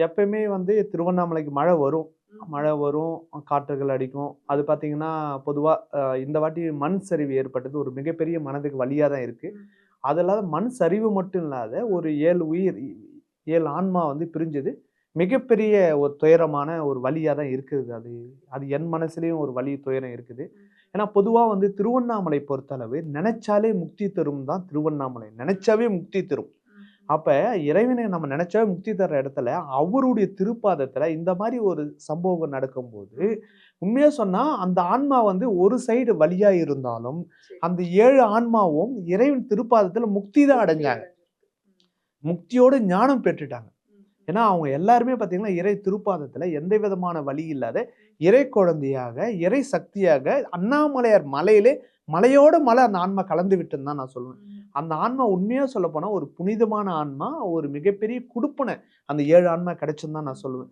எப்பயுமே வந்து திருவண்ணாமலைக்கு மழை வரும். ம்ஹ்ம். மழை வரும், காற்றுகள் அடிக்கும். அது பார்த்தீங்கன்னா, பொதுவா இந்த வாட்டி மண் சரிவு ஏற்பட்டது ஒரு மிகப்பெரிய மனதுக்கு வலியா தான் இருக்கு. ம்ஹ்ம். அது இல்லாத மண் சரிவு மட்டும் இல்லாத ஒரு 7 உயிர் 7 ஆன்மா வந்து பிரிஞ்சது. மிகப்பெரிய ஒரு துயரமான ஒரு வலியா தான் இருக்குது. அது அது என் மனசுலயும் ஒரு வலி, துயரம் இருக்குது. ம். ஏன்னா பொதுவா வந்து திருவண்ணாமலை பொறுத்தளவு நெனச்சாலே முக்தி தரும் தான் திருவண்ணாமலை. நெனச்சாவே முக்தி தரும். ம்ஹ்ம். அப்ப இறைவனை நம்ம நெனச்சாவே முக்தி தர்ற இடத்துல, அவருடைய திருப்பாதத்துல இந்த மாரி ஒரு சம்பவம் நடக்கும்போது, ம். உண்மையா சொன்னா அந்த ஆன்மா வந்து ஒரு சைடு வலியா இருந்தாலும், சரி. அந்த 7 ஆன்மாவும் இறைவன் திருப்பாதத்துல முக்தி தான் முக்தி அடைஞ்சாங்க. அடைஞ்சிருக்கு. ம். முக்தியோட ஞானம் பெற்றுட்டாங்க. ம்ஹ்ம். ஏன்னா, அவங்க எல்லாருமே பார்த்தீங்கன்னா, இறை திருப்பாதத்துல எந்த விதமான வலி இல்லாத, இறை குழந்தையாக, இறை சக்தியாக அண்ணாமலையார் மலையிலே மலையோட மலை அந்த ஆன்மா கலந்து விட்டுன்னு தான் நான் சொல்லுவேன். ம். அந்த ஆன்மா உண்மையா சொல்லப்போனா ஒரு புனிதமான ஆன்மா, ஒரு மிகப்பெரிய குடுப்பினை அந்த 7 ஆன்மா கிடைச்சுன்னு தான் நான் சொல்லுவேன்.